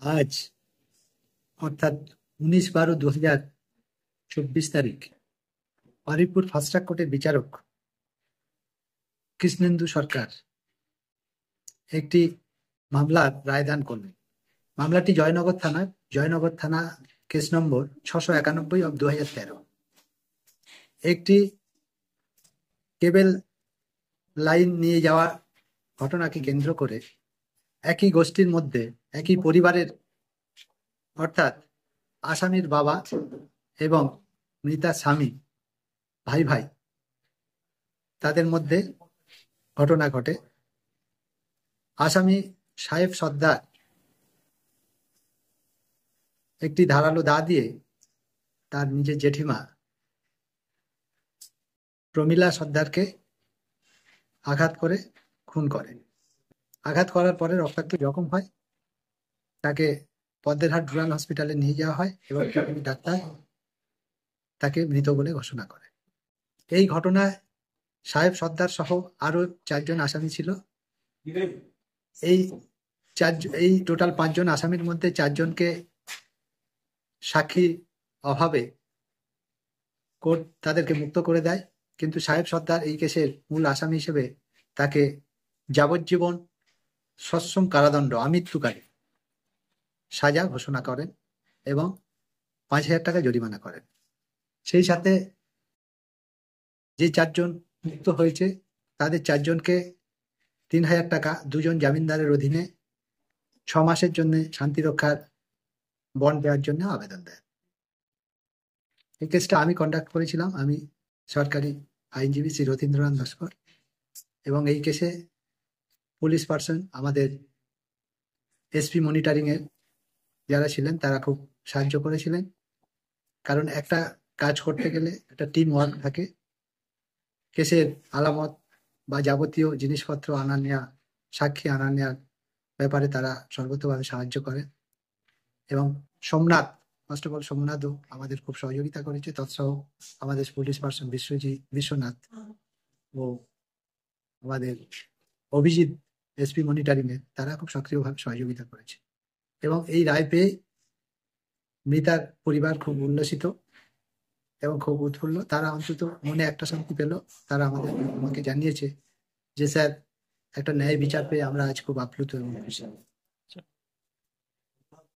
আজ অর্থাৎ 19/12/2024 তারিখ বারুইপুর ফাস্ট ট্র্যাক কোর্টের বিচারক কৃষ্ণেন্দু সরকার একটি মামলার রায়দান করলেন। মামলাটি জয়নগর থানা কেস নম্বর 691/2013। একটি কেবল লাইন নিয়ে যাওয়া ঘটনাকে কেন্দ্র করে একই গোষ্ঠীর মধ্যে একই পরিবারের অর্থাৎ আসামির বাবা এবং মৃতার স্বামী ভাই ভাই তাদের মধ্যে ঘটনা ঘটে। আসামি সাহেব সর্দার একটি ধারালো দা দিয়ে তার নিজের জেঠিমা প্রমীলা সর্দারকে আঘাত করে খুন করে। আঘাত করার পরে রক্তাক্ত জখম হয়, তাকে পদ্মেরহাট রুরাল হসপিটালে নিয়ে যাওয়া হয় এবং ডাক্তার তাকে মৃত বলে ঘোষণা করে। এই ঘটনায় সাহেব সর্দার সহ আরো 4 জন আসামি ছিল। এই টোটাল 5 জন আসামির মধ্যে 4 জনকে সাক্ষী অভাবে কোর্ট তাদেরকে মুক্ত করে দেয়, কিন্তু সাহেব সর্দার এই কেসের মূল আসামি হিসেবে তাকে যাবজ্জীবন সশ্রম কারাদণ্ড আমৃত্যুকারী সাজা ঘোষণা করেন এবং 5,000 টাকা জরিমানা করেন। সেই সাথে যে 4 জন মুক্ত হয়েছে তাদের 4 জনকে 3,000 টাকা 2 জন জামিনদারের অধীনে 6 মাসের জন্য শান্তি রক্ষার বন্ড দেওয়ার জন্য আবেদন দেয়। এই কেসটা আমি কন্ডাক্ট করেছিলাম, আমি সরকারি আইনজীবী শ্রী রথীন্দ্রনাথ নস্কর, এবং এই কেসে পুলিশ পার্সন আমাদের এসপি মনিটরিং এর যারা ছিলেন তারা খুব সাহায্য করেছিলেন। কারণ একটা কাজ করতে গেলে একটা টিম ওয়ার্ক থাকে। কেসের আলামত বা যাবতীয় জিনিসপত্র আনা নেওয়া, সাক্ষী আনা নেওয়ার ব্যাপারে তারা সর্বতভাবে সাহায্য করে। এবং সোমনাথ, ফার্স্ট অফ অল সোমনাথও আমাদের খুব সহযোগিতা করেছে, তৎসহ আমাদের পুলিশ পার্সন বিশ্বনাথ ও আমাদের অভিজিৎ এসপি মনিটরিং এর তারা খুব সক্রিয়ভাবে সহযোগিতা করেছে। এবং এই রায় পেয়ে মৃতার পরিবার খুব উল্লসিত এবং খুব উৎফুল্ল। তারা অন্তত মনে একটা শান্তি পেল। তারা আমাকে জানিয়েছে যে স্যার, একটা ন্যায় বিচার পেয়ে আমরা আজ খুব আপ্লুত এবং খুশি।